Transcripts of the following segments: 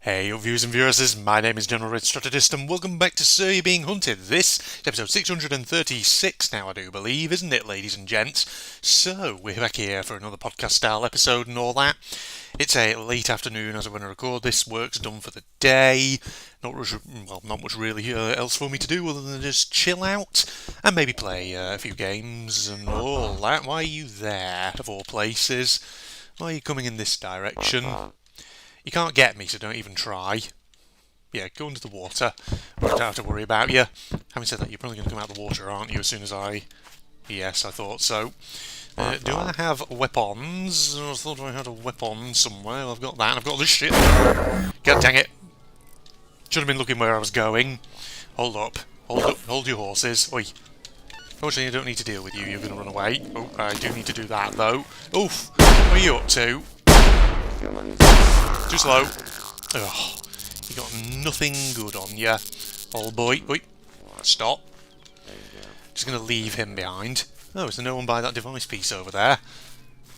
Hey, your viewers and viewers, my name is General Red Strategist, and welcome back to Sir You Being Hunted. This is episode 636 now, I do believe, isn't it, ladies and gents? So, we're back here for another podcast-style episode and all that. It's a late afternoon as I want to record this. Work's done for the day. Not much really else for me to do other than just chill out and maybe play a few games and all that. Why are you there, of all places? Why are you coming in this direction? You can't get me, so don't even try. Yeah, go under the water. I don't have to worry about you. Having said that, you're probably going to come out of the water, aren't you, as soon as I... Yes, I thought so. Do I have weapons? I thought I had a weapon somewhere. I've got that. I've got this shit. God dang it. Should have been looking where I was going. Hold up. Hold up. Hold your horses. Oi. Fortunately, I don't need to deal with you. You're going to run away. Oh, I do need to do that, though. Oof. What are you up to? Too slow. Ugh. You got nothing good on you, old boy. Oi. Stop. Just going to leave him behind. Oh, is there no one by that device piece over there?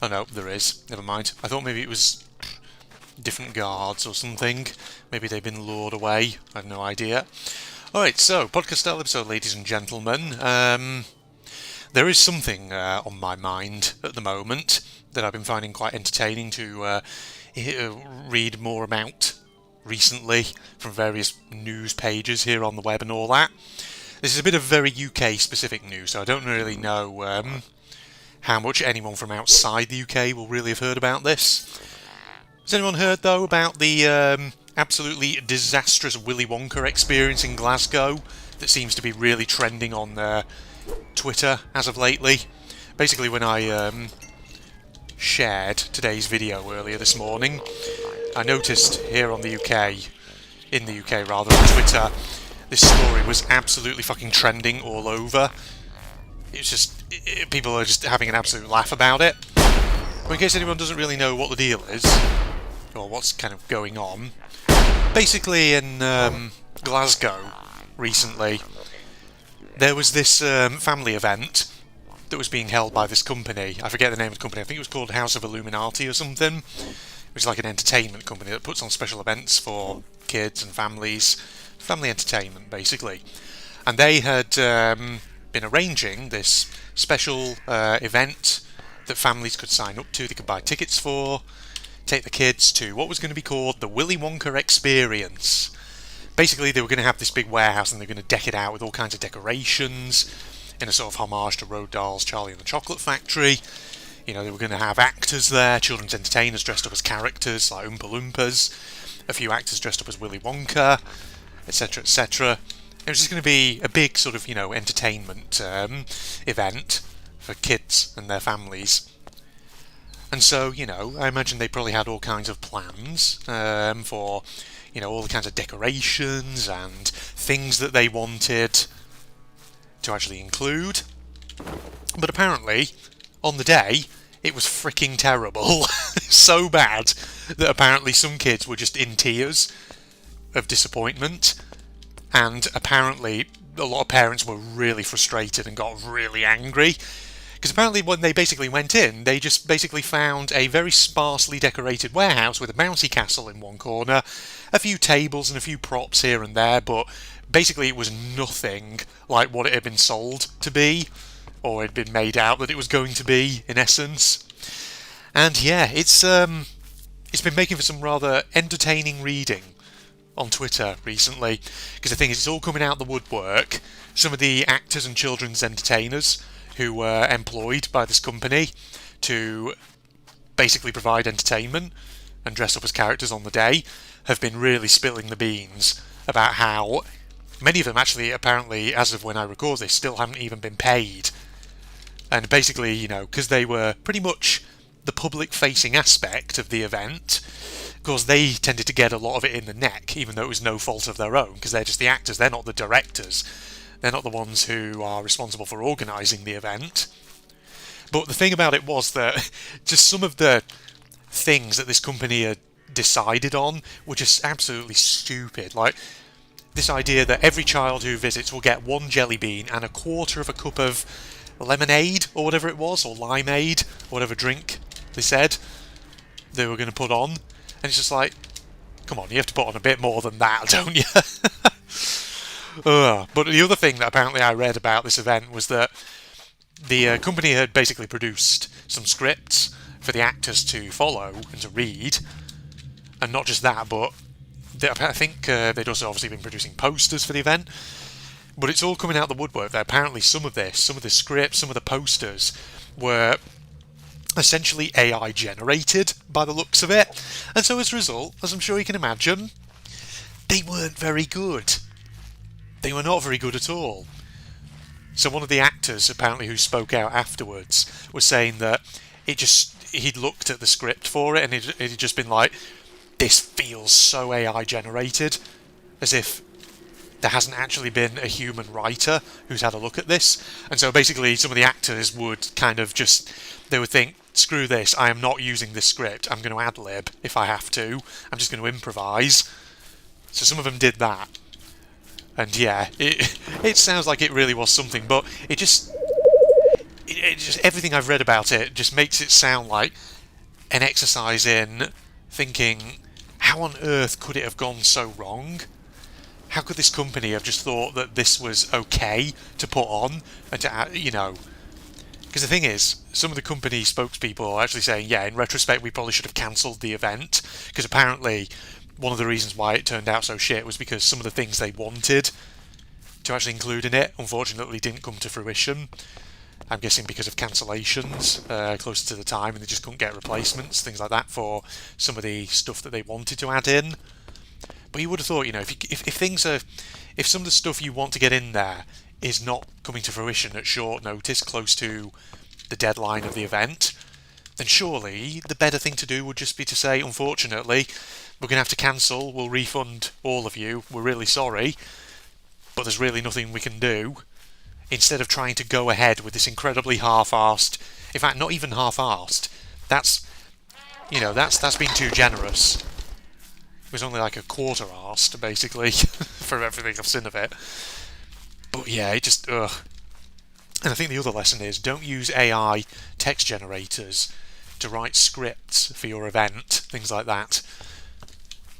Oh no, there is. Never mind. I thought maybe it was different guards or something. Maybe they've been lured away. I have no idea. Alright, so, podcast-style episode, ladies and gentlemen. There is something on my mind at the moment that I've been finding quite entertaining to read more about recently from various news pages here on the web and all that. This is a bit of very UK-specific news, so I don't really know how much anyone from outside the UK will really have heard about this. Has anyone heard, though, about the absolutely disastrous Willy Wonka experience in Glasgow that seems to be really trending on Twitter as of lately? Basically, when I shared today's video earlier this morning, I noticed here on the UK, in the UK rather, on Twitter, this story was absolutely fucking trending all over. It's just, people are just having an absolute laugh about it. But in case anyone doesn't really know what the deal is, or what's kind of going on, basically in Glasgow recently, there was this family event that was being held by this company. I forget the name of the company. I think it was called House of Illuminati or something. Which is like an entertainment company that puts on special events for kids and families. Family entertainment, basically. And they had been arranging this special event that families could sign up to. They could buy tickets for, take the kids to what was going to be called the Willy Wonka Experience. Basically, they were going to have this big warehouse and they were going to deck it out with all kinds of decorations in a sort of homage to Roald Dahl's Charlie and the Chocolate Factory. You know, they were going to have actors there, children's entertainers dressed up as characters like Oompa Loompas, a few actors dressed up as Willy Wonka, etc., etc. It was just going to be a big sort of, you know, entertainment event for kids and their families. And so, you know, I imagine they probably had all kinds of plans for, you know, all the kinds of decorations and things that they wanted to actually include. But apparently, on the day, it was freaking terrible. So bad that apparently some kids were just in tears of disappointment, and apparently a lot of parents were really frustrated and got really angry, because apparently when they basically went in, they just basically found a very sparsely decorated warehouse with a bouncy castle in one corner, a few tables and a few props here and there, but basically it was nothing like what it had been sold to be, or had been made out that it was going to be, in essence. And yeah, it's been making for some rather entertaining reading on Twitter recently, because the thing is, it's all coming out the woodwork. Some of the actors and children's entertainers who were employed by this company to basically provide entertainment and dress up as characters on the day have been really spilling the beans about how many of them actually, apparently, as of when I record this, still haven't even been paid. And basically, you know, because they were pretty much the public-facing aspect of the event, of course, they tended to get a lot of it in the neck, even though it was no fault of their own, because they're just the actors, they're not the directors. They're not the ones who are responsible for organising the event. But the thing about it was that just some of the things that this company had decided on were just absolutely stupid. Like, this idea that every child who visits will get one jelly bean and a quarter of a cup of lemonade, or whatever it was, or limeade, or whatever drink they said they were going to put on. And it's just like, Come on, you have to put on a bit more than that, don't you? But the other thing that apparently I read about this event was that the company had basically produced some scripts for the actors to follow and to read, and not just that, but I think they'd also obviously been producing posters for the event. But it's all coming out of the woodwork that apparently some of the scripts, some of the posters were essentially AI generated by the looks of it, and so as a result, as I'm sure you can imagine, they weren't very good. They were not very good at all. So one of the actors, apparently, who spoke out afterwards, was saying that he'd looked at the script for it and it'd just been like, this feels so AI generated, as if there hasn't actually been a human writer who's had a look at this. And so basically some of the actors would kind of they would think, screw this, I am not using this script, I'm going to ad-lib if I have to, I'm just going to improvise. So some of them did that. And yeah, it sounds like it really was something, but it just everything I've read about it just makes it sound like an exercise in thinking, how on earth could it have gone so wrong? How could this company have just thought that this was okay to put on and to, because the thing is, some of the company spokespeople are actually saying, yeah, in retrospect, we probably should have cancelled the event, because apparently one of the reasons why it turned out so shit was because some of the things they wanted to actually include in it, unfortunately, didn't come to fruition. I'm guessing because of cancellations closer to the time, and they just couldn't get replacements, things like that, for some of the stuff that they wanted to add in. But you would have thought, if some of the stuff you want to get in there is not coming to fruition at short notice, close to the deadline of the event, then surely the better thing to do would just be to say, unfortunately, we're going to have to cancel, we'll refund all of you, we're really sorry, but there's really nothing we can do, instead of trying to go ahead with this incredibly half-arsed, in fact, not even half-arsed, that's been too generous. It was only like a quarter-arsed, basically, for everything I've seen of it. But yeah, it just, ugh. And I think the other lesson is, don't use AI text generators to write scripts for your event, things like that.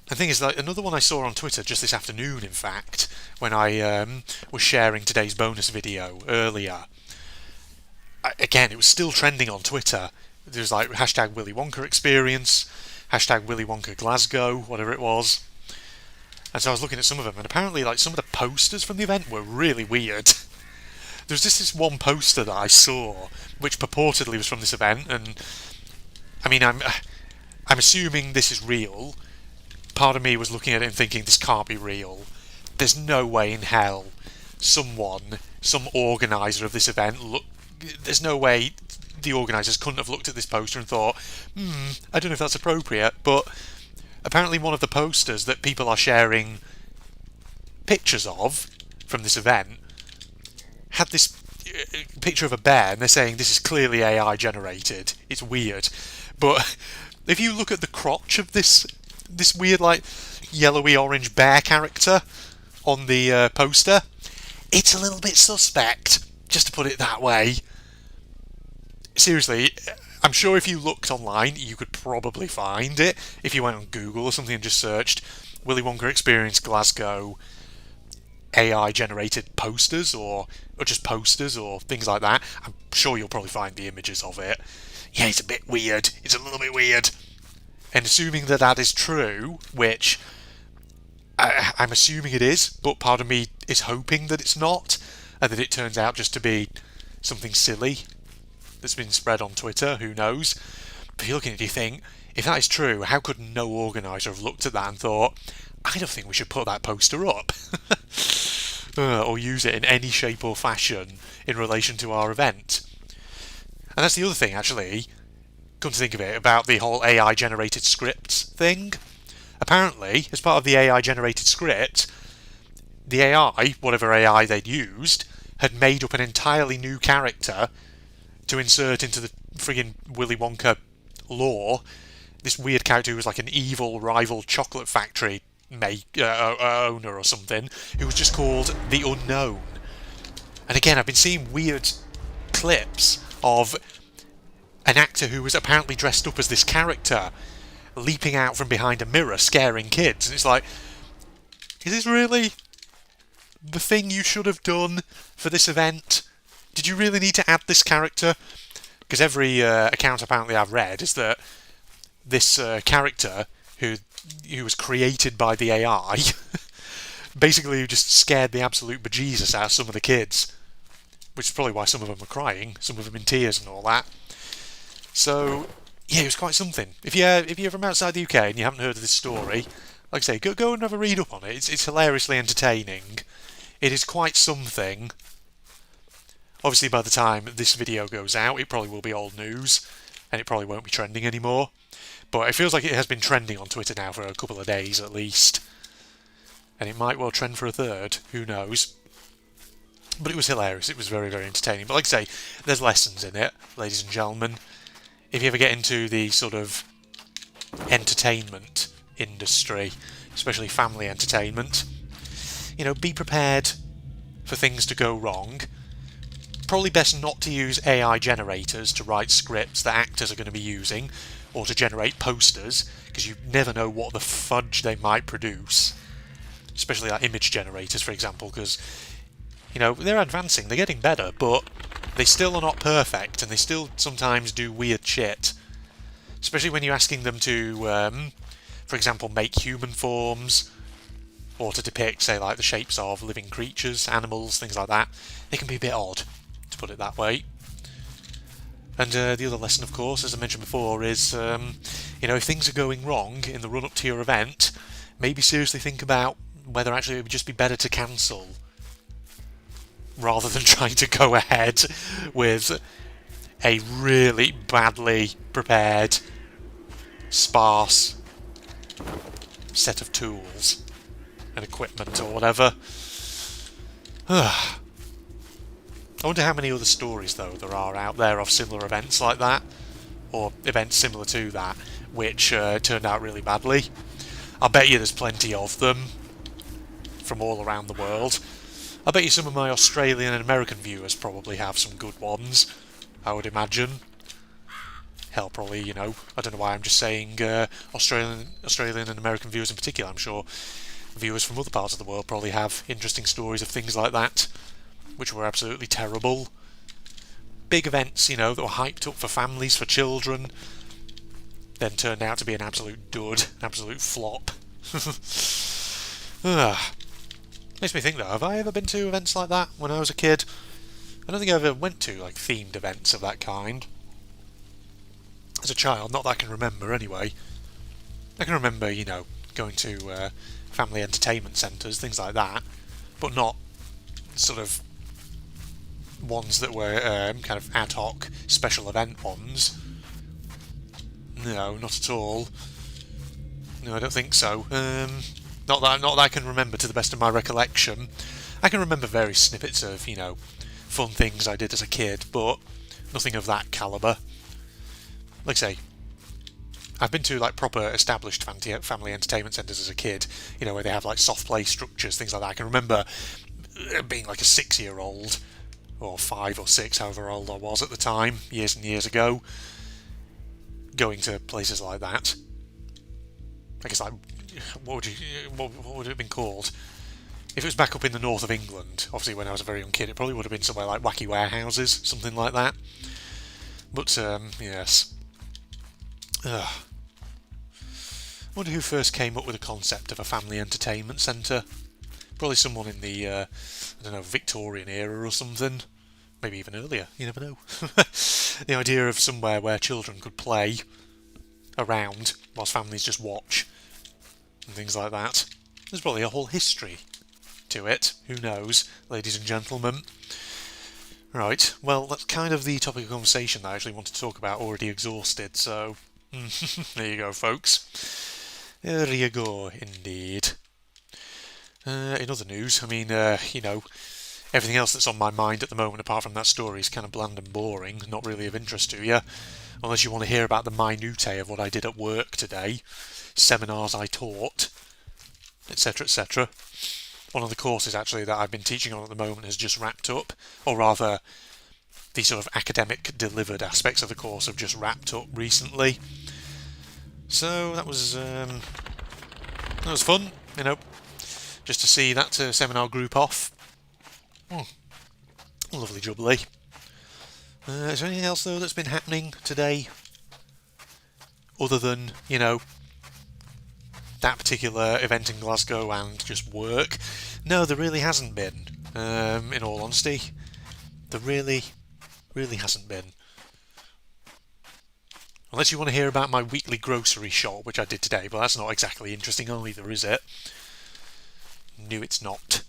The thing is, like, another one I saw on Twitter just this afternoon, in fact, when I was sharing today's bonus video earlier. Again, it was still trending on Twitter. There's like hashtag Willy Wonka experience, hashtag Willy Wonka Glasgow, whatever it was. And so I was looking at some of them, and apparently, like, some of the posters from the event were really weird. There's just this one poster that I saw, which purportedly was from this event, and I mean, I'm assuming this is real. Part of me was looking at it and thinking, this can't be real. There's no way in hell some organiser of this event, there's no way the organisers couldn't have looked at this poster and thought, I don't know if that's appropriate, but apparently one of the posters that people are sharing pictures of from this event had this picture of a bear, and they're saying this is clearly AI generated. It's weird. But if you look at the crotch of this weird, like, yellowy orange bear character on the poster, it's a little bit suspect, just to put it that way. Seriously, I'm sure if you looked online, you could probably find it. If you went on Google or something and just searched Willy Wonka Experience Glasgow AI generated posters, or just posters or things like that, I'm sure you'll probably find the images of it. Yeah, it's a bit weird. It's a little bit weird. And assuming that that is true, which I'm assuming it is, but part of me is hoping that it's not, and that it turns out just to be something silly that's been spread on Twitter, who knows. But you're looking at it, you think, if that is true, how could no organiser have looked at that and thought, I don't think we should put that poster up, or use it in any shape or fashion in relation to our event. And that's the other thing, actually, come to think of it, about the whole AI-generated scripts thing. Apparently, as part of the AI-generated script, the AI, whatever AI they'd used, had made up an entirely new character to insert into the friggin' Willy Wonka lore. This weird character who was like an evil rival chocolate factory owner or something, who was just called the Unknown. And again, I've been seeing weird clips of an actor who was apparently dressed up as this character, leaping out from behind a mirror, scaring kids. And it's like, is this really the thing you should have done for this event? Did you really need to add this character? Because every account apparently I've read is that this character who was created by the AI basically just scared the absolute bejesus out of some of the kids, which is probably why some of them were crying, some of them in tears and all that. So yeah, it was quite something. If you're from outside the UK and you haven't heard of this story, like I say, go and have a read up on it. It's hilariously entertaining. It is quite something. Obviously, by the time this video goes out, it probably will be old news, and it probably won't be trending anymore. But it feels like it has been trending on Twitter now for a couple of days at least. And it might well trend for a third, who knows. But it was hilarious, it was very, very entertaining. But like I say, there's lessons in it, ladies and gentlemen. If you ever get into the sort of entertainment industry, especially family entertainment, you know, be prepared for things to go wrong. Probably best not to use AI generators to write scripts that actors are going to be using, or to generate posters, because you never know what the fudge they might produce. Especially like image generators, for example, because, you know, they're advancing, they're getting better, but they still are not perfect, and they still sometimes do weird shit. Especially when you're asking them to, for example, make human forms, or to depict, say, like the shapes of living creatures, animals, things like that. They can be a bit odd, to put it that way. And the other lesson, of course, as I mentioned before, is, you know, if things are going wrong in the run-up to your event, maybe seriously think about whether actually it would just be better to cancel, rather than trying to go ahead with a really badly prepared, sparse set of tools and equipment or whatever. I wonder how many other stories, though, there are out there of similar events like that, or events similar to that, which turned out really badly. I bet you there's plenty of them from all around the world. I bet you some of my Australian and American viewers probably have some good ones, I would imagine. Hell, probably, you know, I don't know why I'm just saying Australian and American viewers in particular. I'm sure viewers from other parts of the world probably have interesting stories of things like that, which were absolutely terrible. Big events, you know, that were hyped up for families, for children, then turned out to be an absolute dud, an absolute flop. Makes me think, though, have I ever been to events like that when I was a kid? I don't think I ever went to, like, themed events of that kind. As a child, not that I can remember, anyway. I can remember, you know, going to family entertainment centres, things like that, but not sort of ones that were kind of ad hoc, special event ones. No, not at all. No, I don't think so. Not that I can remember to the best of my recollection. I can remember various snippets of, you know, fun things I did as a kid, but nothing of that calibre. Like I say, I've been to like proper established family entertainment centres as a kid, you know, where they have like soft play structures, things like that. I can remember being like a 6-year-old, or 5 or 6, however old I was at the time, years and years ago, going to places like that. I guess like, what would it have been called? If it was back up in the north of England, obviously when I was a very young kid, it probably would have been somewhere like Wacky Warehouses, something like that. But, yes. I wonder who first came up with the concept of a family entertainment centre. Probably someone in the, I don't know, Victorian era or something. Maybe even earlier, you never know. The idea of somewhere where children could play around whilst families just watch and things like that. There's probably a whole history to it, who knows, ladies and gentlemen. Right, well, that's kind of the topic of conversation that I actually wanted to talk about, already exhausted, so there you go, folks. There you go, indeed. In other news, I mean, you know, everything else that's on my mind at the moment, apart from that story, is kind of bland and boring, not really of interest to you, unless you want to hear about the minutiae of what I did at work today, seminars I taught, etc., etc. One of the courses, actually, that I've been teaching on at the moment has just wrapped up, or rather, the sort of academic delivered aspects of the course have just wrapped up recently. So that was fun, you know, just to see that seminar group off. Lovely jubbly. Is there anything else though that's been happening today, other than, you know, that particular event in Glasgow and just work? No, there really hasn't been. In all honesty, there really hasn't been. Unless you want to hear about my weekly grocery shop, which I did today, but that's not exactly interesting either, is it? No, it's not.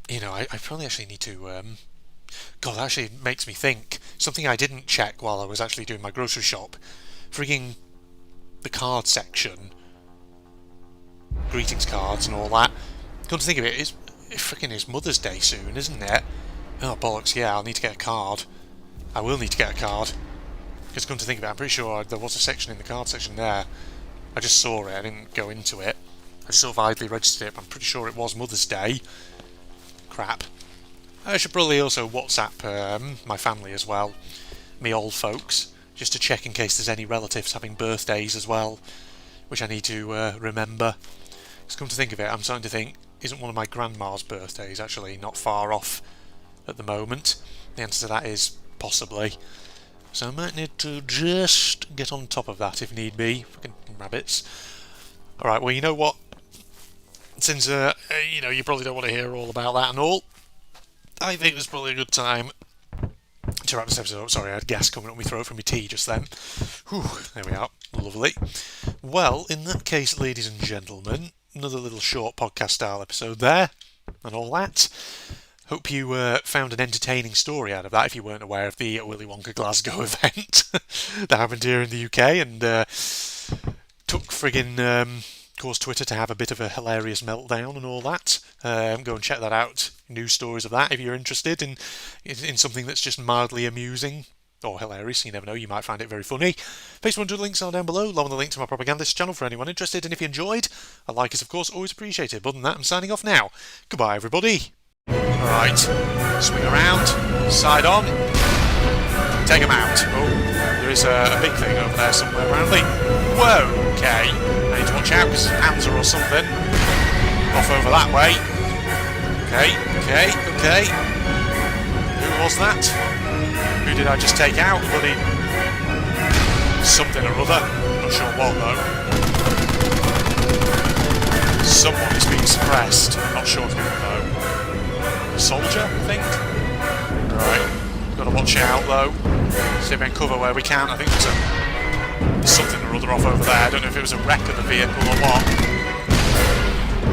You know, I probably actually need to... God, that actually makes me think. Something I didn't check while I was actually doing my grocery shop. Frigging the card section. Greetings cards and all that. Come to think of it, it's freaking is Mother's Day soon, isn't it? Oh, bollocks, yeah, I'll need to get a card. I will need to get a card. Because come to think of it, I'm pretty sure there was a section in the card section there. I just saw it, I didn't go into it. I just sort of idly registered it, but I'm pretty sure it was Mother's Day. Crap. I should probably also WhatsApp my family as well, me old folks, just to check in case there's any relatives having birthdays as well, which I need to remember. Because come to think of it, I'm starting to think, isn't one of my grandma's birthdays actually not far off at the moment? The answer to that is possibly. So I might need to just get on top of that if need be. Fucking rabbits. Alright, well, you know what? Since, you know, you probably don't want to hear all about that and all, I think it's probably a good time to wrap this episode up. Sorry, I had gas coming up my throat from my tea just then. Whew, there we are. Lovely. Well, in that case, ladies and gentlemen, another little short podcast-style episode there, and all that. Hope you found an entertaining story out of that, if you weren't aware of the Willy Wonka Glasgow event that happened here in the UK, and took friggin' caused Twitter to have a bit of a hilarious meltdown and all that. Go and check that out. News stories of that if you're interested in something that's just mildly amusing or hilarious. You never know, you might find it very funny. Facebook and Twitter links are down below, along with the link to my propagandist channel for anyone interested. And if you enjoyed, a like is of course always appreciated. But other than that, I'm signing off now. Goodbye, everybody. Alright, swing around, side on, take them out. Oh, there is a big thing over there somewhere apparently. Whoa, okay. I need to watch out because Panzer or something. Off over that way. Okay. Who was that? Who did I just take out? Bloody... something or other. Not sure what though. Someone is being suppressed. Not sure who though. A soldier, I think? Right. Gotta watch out though. See if we can cover where we can. I think there's something or other off over there. I don't know if it was a wreck of the vehicle or what.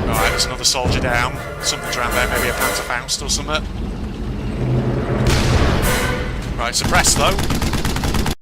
Right, there's another soldier down. Something's around there, maybe a Panzerfaust or something. Right, suppressed though.